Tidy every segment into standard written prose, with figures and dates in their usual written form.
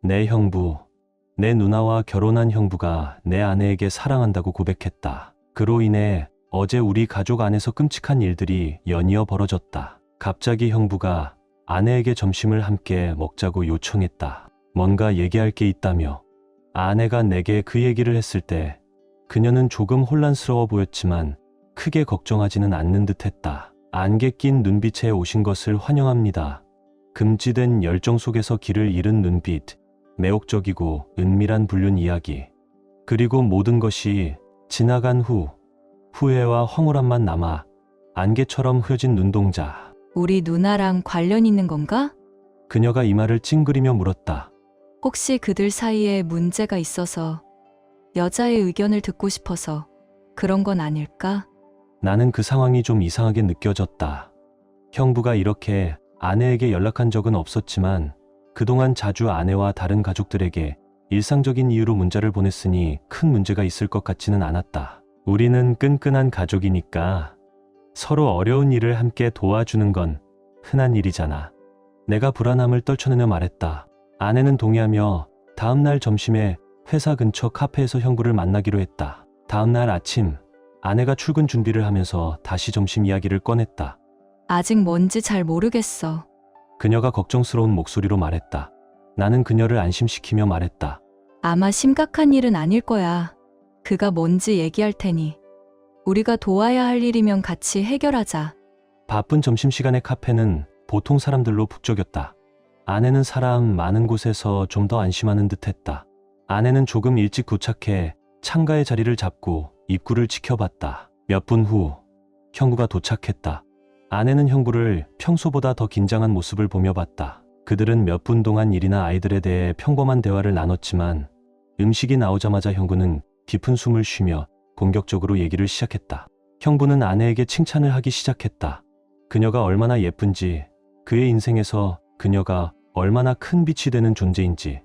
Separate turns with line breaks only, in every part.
내 형부, 내 누나와 결혼한 형부가 내 아내에게 사랑한다고 고백했다. 그로 인해 어제 우리 가족 안에서 끔찍한 일들이 연이어 벌어졌다. 갑자기 형부가 아내에게 점심을 함께 먹자고 요청했다. 뭔가 얘기할 게 있다며. 아내가 내게 그 얘기를 했을 때 그녀는 조금 혼란스러워 보였지만 크게 걱정하지는 않는 듯했다. 안개 낀 눈빛에 오신 것을 환영합니다. 금지된 열정 속에서 길을 잃은 눈빛, 매혹적이고 은밀한 불륜 이야기. 그리고 모든 것이 지나간 후 후회와 황홀함만 남아 안개처럼 흐려진 눈동자.
우리 누나랑 관련 있는 건가?
그녀가 이마를 찡그리며 물었다.
혹시 그들 사이에 문제가 있어서 여자의 의견을 듣고 싶어서 그런 건 아닐까?
나는 그 상황이 좀 이상하게 느껴졌다. 형부가 이렇게 아내에게 연락한 적은 없었지만 그동안 자주 아내와 다른 가족들에게 일상적인 이유로 문자를 보냈으니 큰 문제가 있을 것 같지는 않았다. 우리는 끈끈한 가족이니까 서로 어려운 일을 함께 도와주는 건 흔한 일이잖아. 내가 불안함을 떨쳐내며 말했다. 아내는 동의하며 다음날 점심에 회사 근처 카페에서 형부를 만나기로 했다. 다음날 아침 아내가 출근 준비를 하면서 다시 점심 이야기를 꺼냈다.
아직 뭔지 잘 모르겠어.
그녀가 걱정스러운 목소리로 말했다. 나는 그녀를 안심시키며 말했다.
아마 심각한 일은 아닐 거야. 그가 뭔지 얘기할 테니. 우리가 도와야 할 일이면 같이 해결하자.
바쁜 점심시간의 카페는 보통 사람들로 북적였다. 아내는 사람 많은 곳에서 좀 더 안심하는 듯했다. 아내는 조금 일찍 도착해 창가의 자리를 잡고 입구를 지켜봤다. 몇 분 후 형부가 도착했다. 아내는 형부를 평소보다 더 긴장한 모습을 보며 봤다. 그들은 몇 분 동안 일이나 아이들에 대해 평범한 대화를 나눴지만 음식이 나오자마자 형부는 깊은 숨을 쉬며 본격적으로 얘기를 시작했다. 형부는 아내에게 칭찬을 하기 시작했다. 그녀가 얼마나 예쁜지, 그의 인생에서 그녀가 얼마나 큰 빛이 되는 존재인지,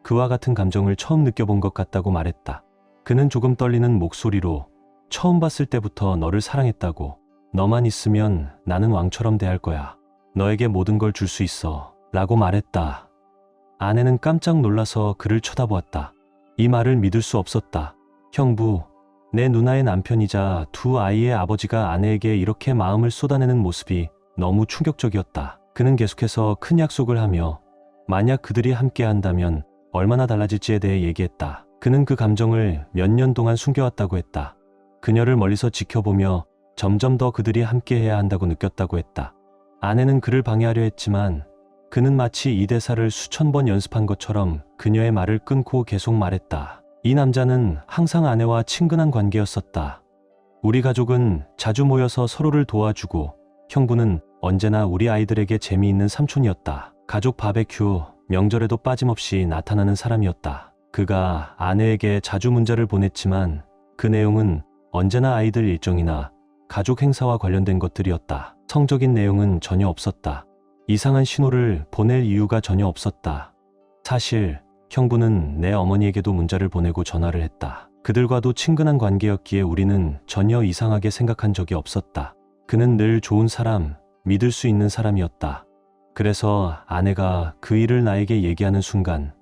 그와 같은 감정을 처음 느껴본 것 같다고 말했다. 그는 조금 떨리는 목소리로 처음 봤을 때부터 너를 사랑했다고, 너만 있으면 나는 왕처럼 대할 거야. 너에게 모든 걸 줄 수 있어. 라고 말했다. 아내는 깜짝 놀라서 그를 쳐다보았다. 이 말을 믿을 수 없었다. 형부, 내 누나의 남편이자 두 아이의 아버지가 아내에게 이렇게 마음을 쏟아내는 모습이 너무 충격적이었다. 그는 계속해서 큰 약속을 하며 만약 그들이 함께 한다면 얼마나 달라질지에 대해 얘기했다. 그는 그 감정을 몇 년 동안 숨겨왔다고 했다. 그녀를 멀리서 지켜보며 점점 더 그들이 함께해야 한다고 느꼈다고 했다. 아내는 그를 방해하려 했지만 그는 마치 이 대사를 수천 번 연습한 것처럼 그녀의 말을 끊고 계속 말했다. 이 남자는 항상 아내와 친근한 관계였었다. 우리 가족은 자주 모여서 서로를 도와주고 형부는 언제나 우리 아이들에게 재미있는 삼촌이었다. 가족 바베큐, 명절에도 빠짐없이 나타나는 사람이었다. 그가 아내에게 자주 문자를 보냈지만 그 내용은 언제나 아이들 일정이나 가족 행사와 관련된 것들이었다. 성적인 내용은 전혀 없었다. 이상한 신호를 보낼 이유가 전혀 없었다. 사실 형부는 내 어머니에게도 문자를 보내고 전화를 했다. 그들과도 친근한 관계였기에 우리는 전혀 이상하게 생각한 적이 없었다. 그는 늘 좋은 사람, 믿을 수 있는 사람이었다. 그래서 아내가 그 일을 나에게 얘기하는 순간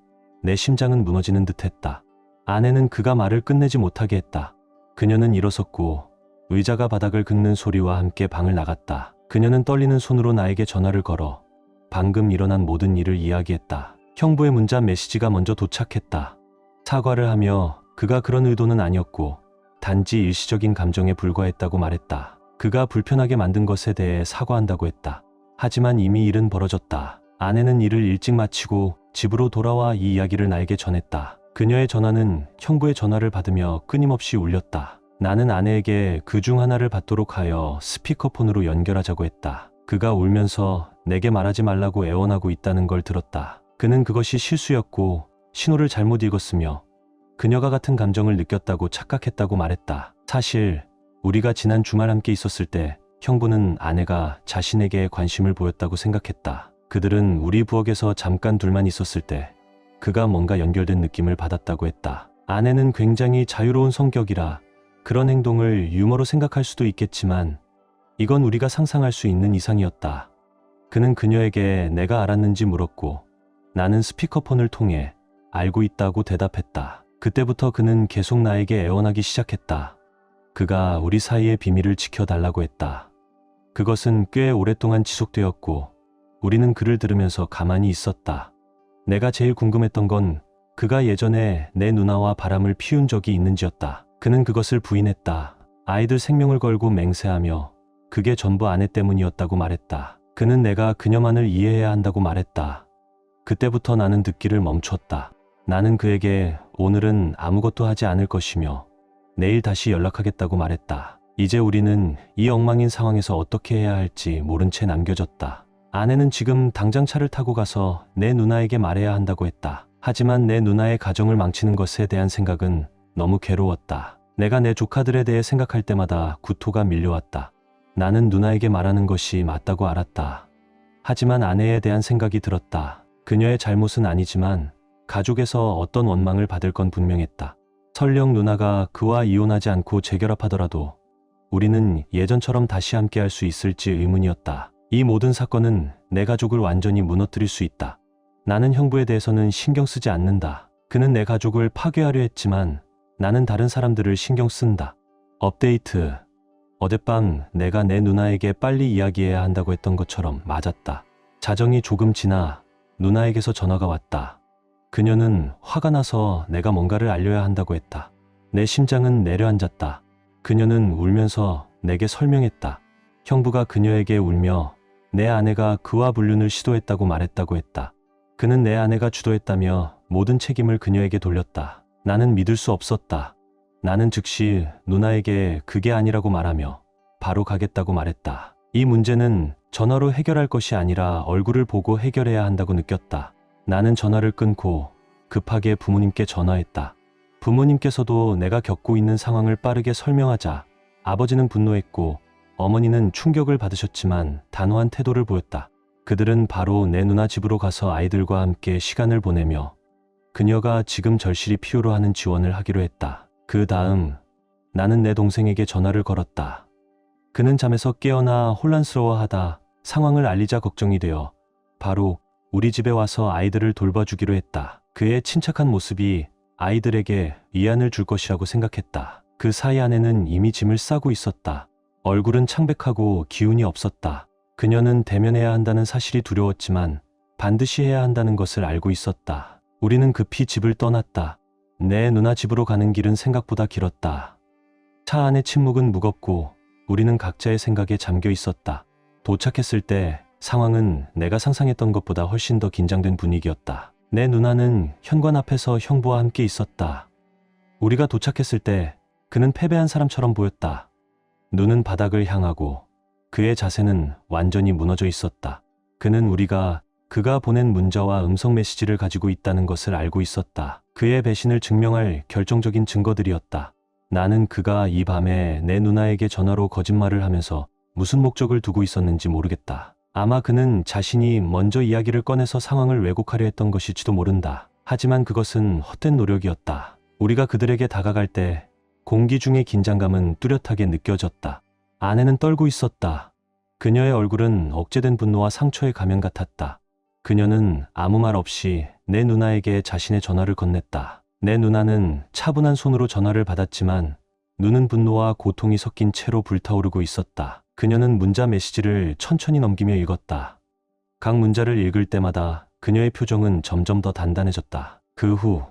내 심장은 무너지는 듯했다. 아내는 그가 말을 끝내지 못하게 했다. 그녀는 일어섰고 의자가 바닥을 긁는 소리와 함께 방을 나갔다. 그녀는 떨리는 손으로 나에게 전화를 걸어 방금 일어난 모든 일을 이야기했다. 형부의 문자 메시지가 먼저 도착했다. 사과를 하며 그가 그런 의도는 아니었고 단지 일시적인 감정에 불과했다고 말했다. 그가 불편하게 만든 것에 대해 사과한다고 했다. 하지만 이미 일은 벌어졌다. 아내는 일을 일찍 마치고 집으로 돌아와 이 이야기를 나에게 전했다. 그녀의 전화는 형부의 전화를 받으며 끊임없이 울렸다. 나는 아내에게 그 중 하나를 받도록 하여 스피커폰으로 연결하자고 했다. 그가 울면서 내게 말하지 말라고 애원하고 있다는 걸 들었다. 그는 그것이 실수였고 신호를 잘못 읽었으며 그녀가 같은 감정을 느꼈다고 착각했다고 말했다. 사실 우리가 지난 주말 함께 있었을 때 형부는 아내가 자신에게 관심을 보였다고 생각했다. 그들은 우리 부엌에서 잠깐 둘만 있었을 때 그가 뭔가 연결된 느낌을 받았다고 했다. 아내는 굉장히 자유로운 성격이라 그런 행동을 유머로 생각할 수도 있겠지만 이건 우리가 상상할 수 있는 이상이었다. 그는 그녀에게 내가 알았는지 물었고 나는 스피커폰을 통해 알고 있다고 대답했다. 그때부터 그는 계속 나에게 애원하기 시작했다. 그가 우리 사이의 비밀을 지켜달라고 했다. 그것은 꽤 오랫동안 지속되었고 우리는 그를 들으면서 가만히 있었다. 내가 제일 궁금했던 건 그가 예전에 내 누나와 바람을 피운 적이 있는지였다. 그는 그것을 부인했다. 아이들 생명을 걸고 맹세하며 그게 전부 아내 때문이었다고 말했다. 그는 내가 그녀만을 이해해야 한다고 말했다. 그때부터 나는 듣기를 멈췄다. 나는 그에게 오늘은 아무것도 하지 않을 것이며 내일 다시 연락하겠다고 말했다. 이제 우리는 이 엉망인 상황에서 어떻게 해야 할지 모른 채 남겨졌다. 아내는 지금 당장 차를 타고 가서 내 누나에게 말해야 한다고 했다. 하지만 내 누나의 가정을 망치는 것에 대한 생각은 너무 괴로웠다. 내가 내 조카들에 대해 생각할 때마다 구토가 밀려왔다. 나는 누나에게 말하는 것이 맞다고 알았다. 하지만 아내에 대한 생각이 들었다. 그녀의 잘못은 아니지만 가족에서 어떤 원망을 받을 건 분명했다. 설령 누나가 그와 이혼하지 않고 재결합하더라도 우리는 예전처럼 다시 함께할 수 있을지 의문이었다. 이 모든 사건은 내 가족을 완전히 무너뜨릴 수 있다. 나는 형부에 대해서는 신경 쓰지 않는다. 그는 내 가족을 파괴하려 했지만 나는 다른 사람들을 신경 쓴다. 업데이트. 어젯밤 내가 내 누나에게 빨리 이야기해야 한다고 했던 것처럼 맞았다. 자정이 조금 지나 누나에게서 전화가 왔다. 그녀는 화가 나서 내가 뭔가를 알려야 한다고 했다. 내 심장은 내려앉았다. 그녀는 울면서 내게 설명했다. 형부가 그녀에게 울며 내 아내가 그와 불륜을 시도했다고 말했다고 했다. 그는 내 아내가 주도했다며 모든 책임을 그녀에게 돌렸다. 나는 믿을 수 없었다. 나는 즉시 누나에게 그게 아니라고 말하며 바로 가겠다고 말했다. 이 문제는 전화로 해결할 것이 아니라 얼굴을 보고 해결해야 한다고 느꼈다. 나는 전화를 끊고 급하게 부모님께 전화했다. 부모님께서도 내가 겪고 있는 상황을 빠르게 설명하자 아버지는 분노했고 어머니는 충격을 받으셨지만 단호한 태도를 보였다. 그들은 바로 내 누나 집으로 가서 아이들과 함께 시간을 보내며 그녀가 지금 절실히 필요로 하는 지원을 하기로 했다. 그 다음 나는 내 동생에게 전화를 걸었다. 그는 잠에서 깨어나 혼란스러워하다 상황을 알리자 걱정이 되어 바로 우리 집에 와서 아이들을 돌봐주기로 했다. 그의 침착한 모습이 아이들에게 위안을 줄 것이라고 생각했다. 그 사이 아내는 이미 짐을 싸고 있었다. 얼굴은 창백하고 기운이 없었다. 그녀는 대면해야 한다는 사실이 두려웠지만 반드시 해야 한다는 것을 알고 있었다. 우리는 급히 집을 떠났다. 내 누나 집으로 가는 길은 생각보다 길었다. 차 안의 침묵은 무겁고 우리는 각자의 생각에 잠겨 있었다. 도착했을 때 상황은 내가 상상했던 것보다 훨씬 더 긴장된 분위기였다. 내 누나는 현관 앞에서 형부와 함께 있었다. 우리가 도착했을 때 그는 패배한 사람처럼 보였다. 눈은 바닥을 향하고 그의 자세는 완전히 무너져 있었다. 그는 그가 보낸 문자와 음성 메시지를 가지고 있다는 것을 알고 있었다. 그의 배신을 증명할 결정적인 증거들이었다. 나는 그가 이 밤에 내 누나에게 전화로 거짓말을 하면서 무슨 목적을 두고 있었는지 모르겠다. 아마 그는 자신이 먼저 이야기를 꺼내서 상황을 왜곡하려 했던 것일지도 모른다. 하지만 그것은 헛된 노력이었다. 우리가 그들에게 다가갈 때 공기 중의 긴장감은 뚜렷하게 느껴졌다. 아내는 떨고 있었다. 그녀의 얼굴은 억제된 분노와 상처의 가면 같았다. 그녀는 아무 말 없이 내 누나에게 자신의 전화를 건넸다. 내 누나는 차분한 손으로 전화를 받았지만 눈은 분노와 고통이 섞인 채로 불타오르고 있었다. 그녀는 문자 메시지를 천천히 넘기며 읽었다. 각 문자를 읽을 때마다 그녀의 표정은 점점 더 단단해졌다. 그 후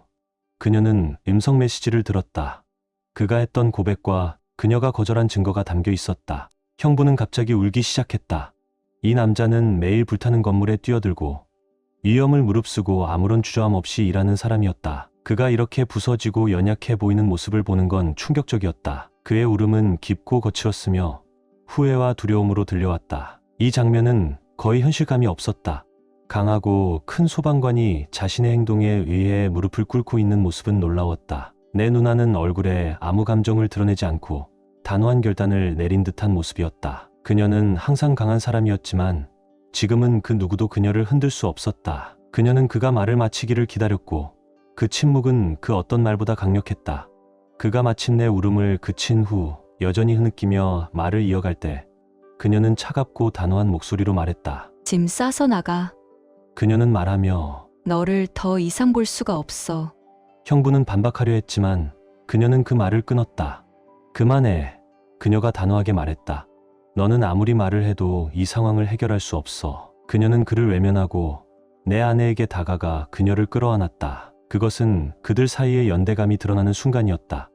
그녀는 음성 메시지를 들었다. 그가 했던 고백과 그녀가 거절한 증거가 담겨 있었다. 형부는 갑자기 울기 시작했다. 이 남자는 매일 불타는 건물에 뛰어들고 위험을 무릅쓰고 아무런 주저함 없이 일하는 사람이었다. 그가 이렇게 부서지고 연약해 보이는 모습을 보는 건 충격적이었다. 그의 울음은 깊고 거칠었으며 후회와 두려움으로 들려왔다. 이 장면은 거의 현실감이 없었다. 강하고 큰 소방관이 자신의 행동에 의해 무릎을 꿇고 있는 모습은 놀라웠다. 내 누나는 얼굴에 아무 감정을 드러내지 않고 단호한 결단을 내린 듯한 모습이었다. 그녀는 항상 강한 사람이었지만 지금은 그 누구도 그녀를 흔들 수 없었다. 그녀는 그가 말을 마치기를 기다렸고 그 침묵은 그 어떤 말보다 강력했다. 그가 마침내 울음을 그친 후 여전히 흐느끼며 말을 이어갈 때 그녀는 차갑고 단호한 목소리로 말했다.
짐 싸서 나가.
그녀는 말하며
너를 더 이상 볼 수가 없어.
형부는 반박하려 했지만 그녀는 그 말을 끊었다. 그만해. 그녀가 단호하게 말했다. 너는 아무리 말을 해도 이 상황을 해결할 수 없어. 그녀는 그를 외면하고 내 아내에게 다가가 그녀를 끌어안았다. 그것은 그들 사이의 연대감이 드러나는 순간이었다.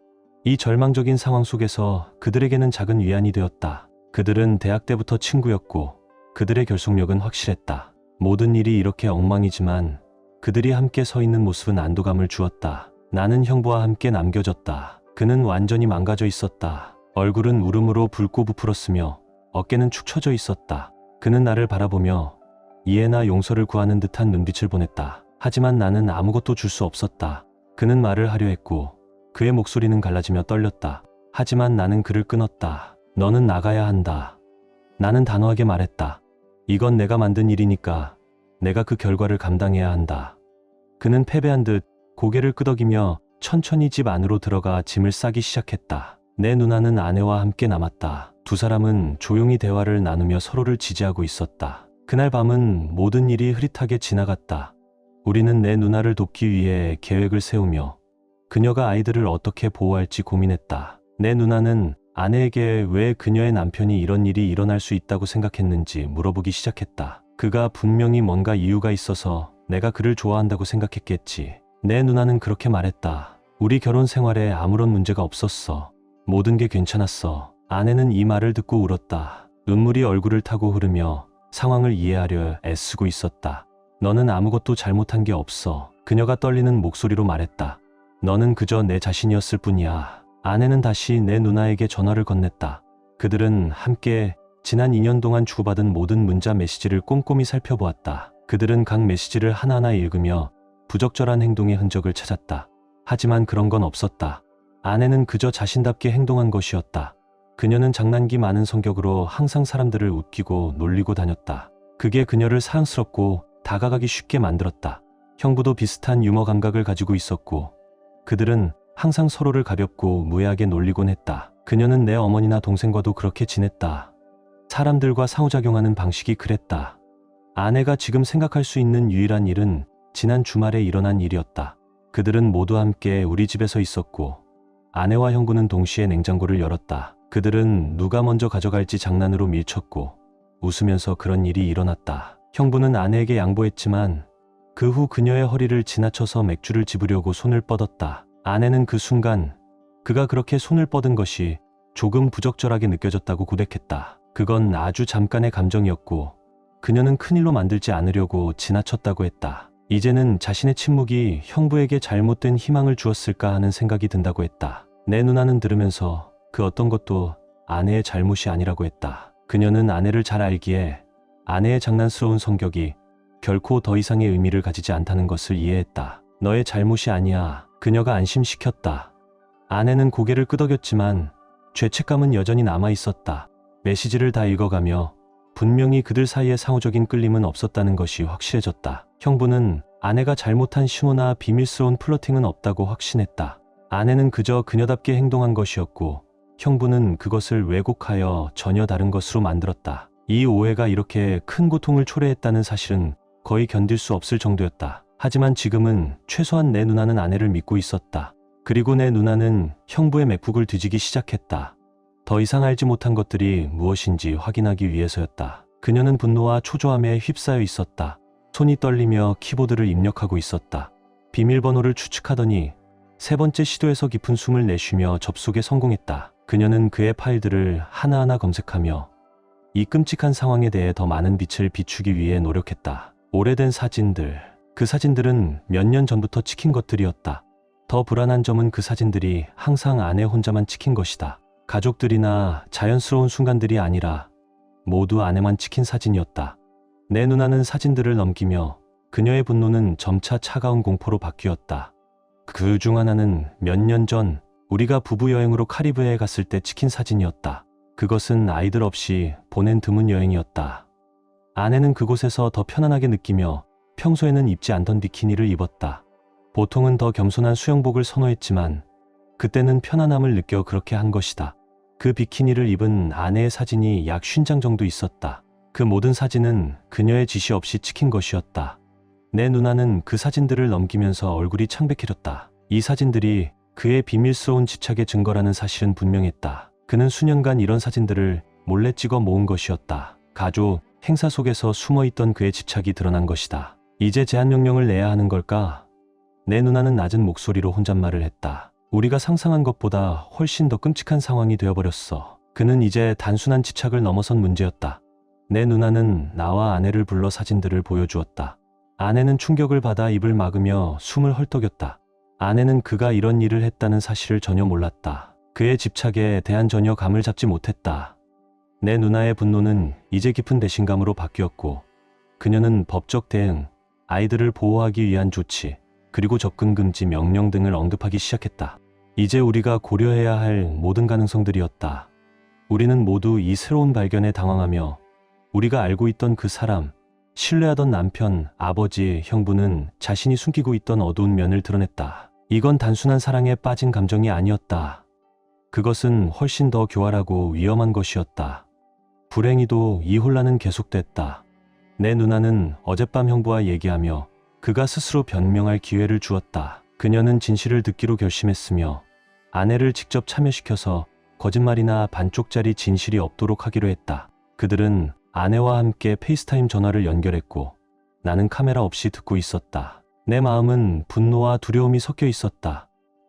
이 절망적인 상황 속에서 그들에게는 작은 위안이 되었다. 그들은 대학 때부터 친구였고 그들의 결속력은 확실했다. 모든 일이 이렇게 엉망이지만 그들이 함께 서 있는 모습은 안도감을 주었다. 나는 형부와 함께 남겨졌다. 그는 완전히 망가져 있었다. 얼굴은 울음으로 붉고 부풀었으며 어깨는 축 처져 있었다. 그는 나를 바라보며 이해나 용서를 구하는 듯한 눈빛을 보냈다. 하지만 나는 아무것도 줄 수 없었다. 그는 말을 하려 했고 그의 목소리는 갈라지며 떨렸다. 하지만 나는 그를 끊었다. 너는 나가야 한다. 나는 단호하게 말했다. 이건 내가 만든 일이니까 내가 그 결과를 감당해야 한다. 그는 패배한 듯 고개를 끄덕이며 천천히 집 안으로 들어가 짐을 싸기 시작했다. 내 누나는 아내와 함께 남았다. 두 사람은 조용히 대화를 나누며 서로를 지지하고 있었다. 그날 밤은 모든 일이 흐릿하게 지나갔다. 우리는 내 누나를 돕기 위해 계획을 세우며 그녀가 아이들을 어떻게 보호할지 고민했다. 내 누나는 아내에게 왜 그녀의 남편이 이런 일이 일어날 수 있다고 생각했는지 물어보기 시작했다. 그가 분명히 뭔가 이유가 있어서 내가 그를 좋아한다고 생각했겠지. 내 누나는 그렇게 말했다. 우리 결혼 생활에 아무런 문제가 없었어. 모든 게 괜찮았어. 아내는 이 말을 듣고 울었다. 눈물이 얼굴을 타고 흐르며 상황을 이해하려 애쓰고 있었다. 너는 아무것도 잘못한 게 없어. 그녀가 떨리는 목소리로 말했다. 너는 그저 내 자신이었을 뿐이야. 아내는 다시 내 누나에게 전화를 건넸다. 그들은 함께 지난 2년 동안 주고받은 모든 문자 메시지를 꼼꼼히 살펴보았다. 그들은 각 메시지를 하나하나 읽으며 부적절한 행동의 흔적을 찾았다. 하지만 그런 건 없었다. 아내는 그저 자신답게 행동한 것이었다. 그녀는 장난기 많은 성격으로 항상 사람들을 웃기고 놀리고 다녔다. 그게 그녀를 사랑스럽고 다가가기 쉽게 만들었다. 형부도 비슷한 유머 감각을 가지고 있었고 그들은 항상 서로를 가볍고 무해하게 놀리곤 했다. 그녀는 내 어머니나 동생과도 그렇게 지냈다. 사람들과 상호작용하는 방식이 그랬다. 아내가 지금 생각할 수 있는 유일한 일은 지난 주말에 일어난 일이었다. 그들은 모두 함께 우리 집에서 있었고 아내와 형부는 동시에 냉장고를 열었다. 그들은 누가 먼저 가져갈지 장난으로 밀쳤고 웃으면서 그런 일이 일어났다. 형부는 아내에게 양보했지만 그 후 그녀의 허리를 지나쳐서 맥주를 집으려고 손을 뻗었다. 아내는 그 순간 그가 그렇게 손을 뻗은 것이 조금 부적절하게 느껴졌다고 고백했다. 그건 아주 잠깐의 감정이었고 그녀는 큰일로 만들지 않으려고 지나쳤다고 했다. 이제는 자신의 침묵이 형부에게 잘못된 희망을 주었을까 하는 생각이 든다고 했다. 내 누나는 들으면서 그 어떤 것도 아내의 잘못이 아니라고 했다. 그녀는 아내를 잘 알기에 아내의 장난스러운 성격이 결코 더 이상의 의미를 가지지 않다는 것을 이해했다. 너의 잘못이 아니야. 그녀가 안심시켰다. 아내는 고개를 끄덕였지만 죄책감은 여전히 남아있었다. 메시지를 다 읽어가며 분명히 그들 사이에 상호적인 끌림은 없었다는 것이 확실해졌다. 형부는 아내가 잘못한 신호나 비밀스러운 플러팅은 없다고 확신했다. 아내는 그저 그녀답게 행동한 것이었고 형부는 그것을 왜곡하여 전혀 다른 것으로 만들었다. 이 오해가 이렇게 큰 고통을 초래했다는 사실은 거의 견딜 수 없을 정도였다. 하지만 지금은 최소한 내 누나는 아내를 믿고 있었다. 그리고 내 누나는 형부의 맥북을 뒤지기 시작했다. 더 이상 알지 못한 것들이 무엇인지 확인하기 위해서였다. 그녀는 분노와 초조함에 휩싸여 있었다. 손이 떨리며 키보드를 입력하고 있었다. 비밀번호를 추측하더니 세 번째 시도에서 깊은 숨을 내쉬며 접속에 성공했다. 그녀는 그의 파일들을 하나하나 검색하며 이 끔찍한 상황에 대해 더 많은 빛을 비추기 위해 노력했다. 오래된 사진들. 그 사진들은 몇 년 전부터 찍힌 것들이었다. 더 불안한 점은 그 사진들이 항상 아내 혼자만 찍힌 것이다. 가족들이나 자연스러운 순간들이 아니라 모두 아내만 찍힌 사진이었다. 내 누나는 사진들을 넘기며 그녀의 분노는 점차 차가운 공포로 바뀌었다. 그 중 하나는 몇 년 전 우리가 부부 여행으로 카리브해에 갔을 때 찍힌 사진이었다. 그것은 아이들 없이 보낸 드문 여행이었다. 아내는 그곳에서 더 편안하게 느끼며 평소에는 입지 않던 비키니를 입었다. 보통은 더 겸손한 수영복을 선호했지만 그때는 편안함을 느껴 그렇게 한 것이다. 그 비키니를 입은 아내의 사진이 약 50장 정도 있었다. 그 모든 사진은 그녀의 지시 없이 찍힌 것이었다. 내 누나는 그 사진들을 넘기면서 얼굴이 창백해졌다. 이 사진들이 그의 비밀스러운 집착의 증거라는 사실은 분명했다. 그는 수년간 이런 사진들을 몰래 찍어 모은 것이었다. 가족, 행사 속에서 숨어있던 그의 집착이 드러난 것이다. 이제 제한 명령을 내야 하는 걸까? 내 누나는 낮은 목소리로 혼잣말을 했다. 우리가 상상한 것보다 훨씬 더 끔찍한 상황이 되어버렸어. 그는 이제 단순한 집착을 넘어선 문제였다. 내 누나는 나와 아내를 불러 사진들을 보여주었다. 아내는 충격을 받아 입을 막으며 숨을 헐떡였다. 아내는 그가 이런 일을 했다는 사실을 전혀 몰랐다. 그의 집착에 대한 전혀 감을 잡지 못했다. 내 누나의 분노는 이제 깊은 배신감으로 바뀌었고, 그녀는 법적 대응, 아이들을 보호하기 위한 조치, 그리고 접근 금지 명령 등을 언급하기 시작했다. 이제 우리가 고려해야 할 모든 가능성들이었다. 우리는 모두 이 새로운 발견에 당황하며 우리가 알고 있던 그 사람, 신뢰하던 남편, 아버지, 형부는 자신이 숨기고 있던 어두운 면을 드러냈다. 이건 단순한 사랑에 빠진 감정이 아니었다. 그것은 훨씬 더 교활하고 위험한 것이었다. 불행히도 이 혼란은 계속됐다. 내 누나는 어젯밤 형부와 얘기하며 그가 스스로 변명할 기회를 주었다. 그녀는 진실을 듣기로 결심했으며 아내를 직접 참여시켜서 거짓말이나 반쪽짜리 진실이 없도록 하기로 했다. 그들은 아내와 함께 페이스타임 전화를 연결했고 나는 카메라 없이 듣고 있었다. 내 마음은 분노와 두려움이 섞여 있었다.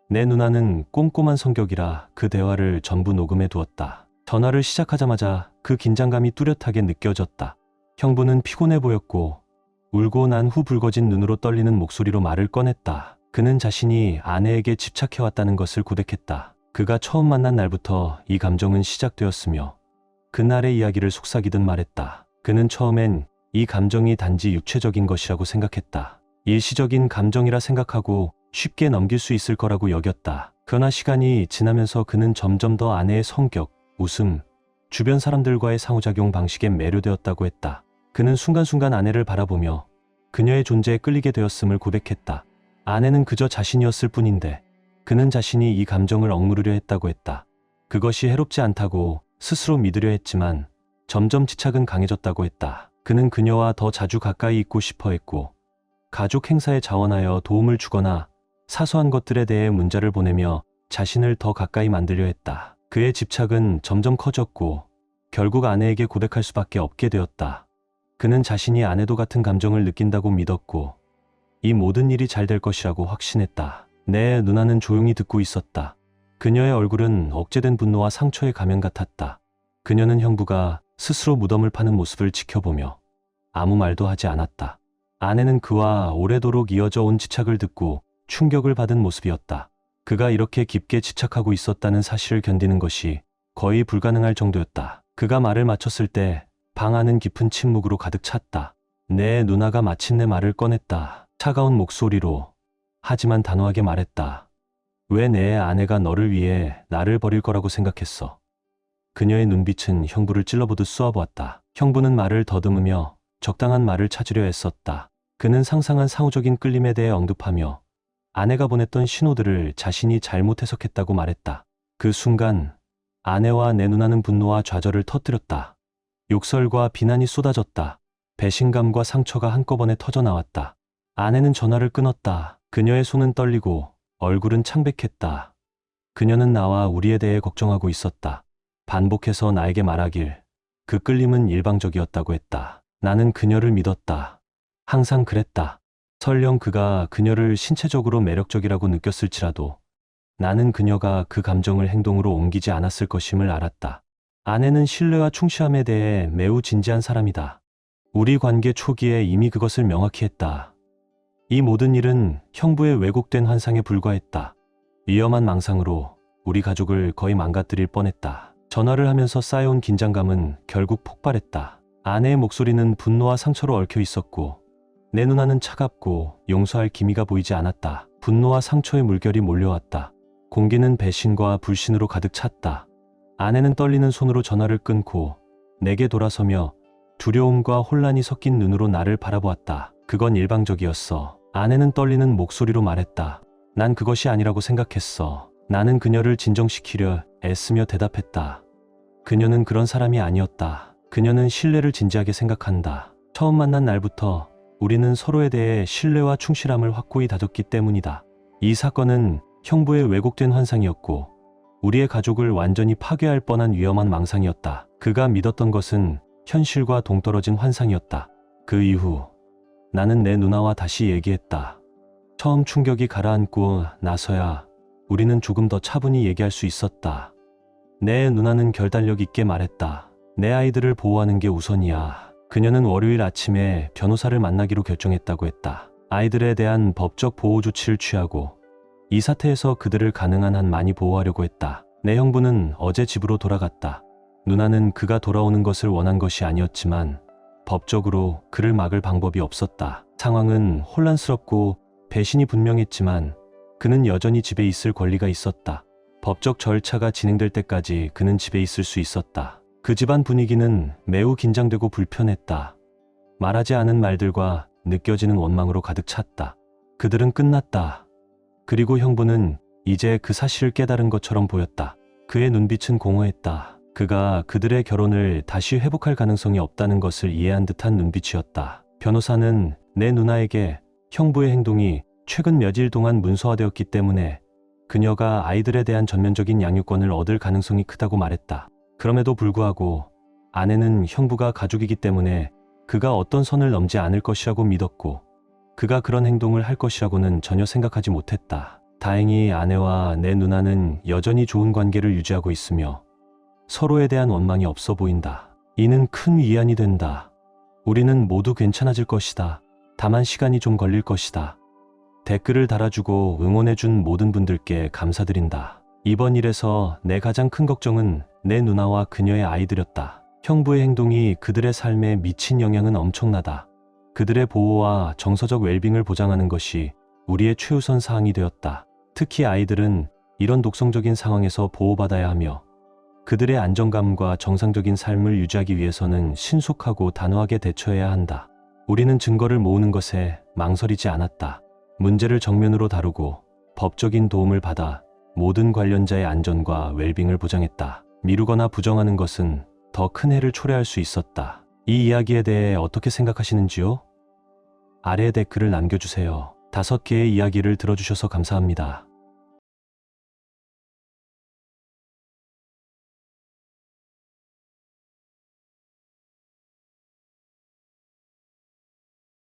내 누나는 꼼꼼한 성격이라 그 대화를 전부 녹음해 두었다. 전화를 시작하자마자 그 긴장감이 뚜렷하게 느껴졌다. 형부는 피곤해 보였고 울고 난 후 붉어진 눈으로 떨리는 목소리로 말을 꺼냈다. 그는 자신이 아내에게 집착해왔다는 것을 고백했다. 그가 처음 만난 날부터 이 감정은 시작되었으며 그날의 이야기를 속삭이듯 말했다. 그는 처음엔 이 감정이 단지 육체적인 것이라고 생각했다. 일시적인 감정이라 생각하고 쉽게 넘길 수 있을 거라고 여겼다. 그러나 시간이 지나면서 그는 점점 더 아내의 성격, 웃음, 주변 사람들과의 상호작용 방식에 매료되었다고 했다. 그는 순간순간 아내를 바라보며 그녀의 존재에 끌리게 되었음을 고백했다. 아내는 그저 자신이었을 뿐인데 그는 자신이 이 감정을 억누르려 했다고 했다. 그것이 해롭지 않다고 스스로 믿으려 했지만 점점 집착은 강해졌다고 했다. 그는 그녀와 더 자주 가까이 있고 싶어 했고 가족 행사에 자원하여 도움을 주거나 사소한 것들에 대해 문자를 보내며 자신을 더 가까이 만들려 했다. 그의 집착은 점점 커졌고 결국 아내에게 고백할 수밖에 없게 되었다. 그는 자신이 아내도 같은 감정을 느낀다고 믿었고 이 모든 일이 잘 될 것이라고 확신했다. 내 누나는 조용히 듣고 있었다. 그녀의 얼굴은 억제된 분노와 상처의 가면 같았다. 그녀는 형부가 스스로 무덤을 파는 모습을 지켜보며 아무 말도 하지 않았다. 아내는 그와 오래도록 이어져 온 집착을 듣고 충격을 받은 모습이었다. 그가 이렇게 깊게 집착하고 있었다는 사실을 견디는 것이 거의 불가능할 정도였다. 그가 말을 마쳤을 때 방 안은 깊은 침묵으로 가득 찼다. 내 누나가 마침내 말을 꺼냈다. 차가운 목소리로 하지만 단호하게 말했다. 왜 내 아내가 너를 위해 나를 버릴 거라고 생각했어? 그녀의 눈빛은 형부를 찔러보듯 쏘아보았다. 형부는 말을 더듬으며 적당한 말을 찾으려 애썼다. 그는 상상한 상호적인 끌림에 대해 언급하며 아내가 보냈던 신호들을 자신이 잘못 해석했다고 말했다. 그 순간 아내와 내 누나는 분노와 좌절을 터뜨렸다. 욕설과 비난이 쏟아졌다. 배신감과 상처가 한꺼번에 터져나왔다. 아내는 전화를 끊었다. 그녀의 손은 떨리고 얼굴은 창백했다. 그녀는 나와 우리에 대해 걱정하고 있었다. 반복해서 나에게 말하길 그 끌림은 일방적이었다고 했다. 나는 그녀를 믿었다. 항상 그랬다. 설령 그가 그녀를 신체적으로 매력적이라고 느꼈을지라도 나는 그녀가 그 감정을 행동으로 옮기지 않았을 것임을 알았다. 아내는 신뢰와 충실함에 대해 매우 진지한 사람이다. 우리 관계 초기에 이미 그것을 명확히 했다. 이 모든 일은 형부의 왜곡된 환상에 불과했다. 위험한 망상으로 우리 가족을 거의 망가뜨릴 뻔했다. 전화를 하면서 쌓여온 긴장감은 결국 폭발했다. 아내의 목소리는 분노와 상처로 얽혀 있었고 내 누나는 차갑고 용서할 기미가 보이지 않았다. 분노와 상처의 물결이 몰려왔다. 공기는 배신과 불신으로 가득 찼다. 아내는 떨리는 손으로 전화를 끊고 내게 돌아서며 두려움과 혼란이 섞인 눈으로 나를 바라보았다. 그건 일방적이었어. 아내는 떨리는 목소리로 말했다. 난 그것이 아니라고 생각했어. 나는 그녀를 진정시키려 애쓰며 대답했다. 그녀는 그런 사람이 아니었다. 그녀는 신뢰를 진지하게 생각한다. 처음 만난 날부터 우리는 서로에 대해 신뢰와 충실함을 확고히 다졌기 때문이다. 이 사건은 형부의 왜곡된 환상이었고 우리의 가족을 완전히 파괴할 뻔한 위험한 망상이었다. 그가 믿었던 것은 현실과 동떨어진 환상이었다. 그 이후 나는 내 누나와 다시 얘기했다. 처음 충격이 가라앉고 나서야 우리는 조금 더 차분히 얘기할 수 있었다. 내 누나는 결단력 있게 말했다. 내 아이들을 보호하는 게 우선이야. 그녀는 월요일 아침에 변호사를 만나기로 결정했다고 했다. 아이들에 대한 법적 보호 조치를 취하고 이 사태에서 그들을 가능한 한 많이 보호하려고 했다. 내 형부는 어제 집으로 돌아갔다. 누나는 그가 돌아오는 것을 원한 것이 아니었지만 법적으로 그를 막을 방법이 없었다. 상황은 혼란스럽고 배신이 분명했지만 그는 여전히 집에 있을 권리가 있었다. 법적 절차가 진행될 때까지 그는 집에 있을 수 있었다. 그 집안 분위기는 매우 긴장되고 불편했다. 말하지 않은 말들과 느껴지는 원망으로 가득 찼다. 그들은 끝났다. 그리고 형부는 이제 그 사실을 깨달은 것처럼 보였다. 그의 눈빛은 공허했다. 그가 그들의 결혼을 다시 회복할 가능성이 없다는 것을 이해한 듯한 눈빛이었다. 변호사는 내 누나에게 형부의 행동이 최근 며칠 동안 문서화되었기 때문에 그녀가 아이들에 대한 전면적인 양육권을 얻을 가능성이 크다고 말했다. 그럼에도 불구하고 아내는 형부가 가족이기 때문에 그가 어떤 선을 넘지 않을 것이라고 믿었고 그가 그런 행동을 할 것이라고는 전혀 생각하지 못했다. 다행히 아내와 내 누나는 여전히 좋은 관계를 유지하고 있으며 서로에 대한 원망이 없어 보인다. 이는 큰 위안이 된다. 우리는 모두 괜찮아질 것이다. 다만 시간이 좀 걸릴 것이다. 댓글을 달아주고 응원해준 모든 분들께 감사드린다. 이번 일에서 내 가장 큰 걱정은 내 누나와 그녀의 아이들이었다. 형부의 행동이 그들의 삶에 미친 영향은 엄청나다. 그들의 보호와 정서적 웰빙을 보장하는 것이 우리의 최우선 사항이 되었다. 특히 아이들은 이런 독성적인 상황에서 보호받아야 하며 그들의 안정감과 정상적인 삶을 유지하기 위해서는 신속하고 단호하게 대처해야 한다. 우리는 증거를 모으는 것에 망설이지 않았다. 문제를 정면으로 다루고 법적인 도움을 받아 모든 관련자의 안전과 웰빙을 보장했다. 미루거나 부정하는 것은 더 큰 해를 초래할 수 있었다. 이 이야기에 대해 어떻게 생각하시는지요? 아래에 댓글을 남겨주세요. 5개의 이야기를 들어주셔서 감사합니다.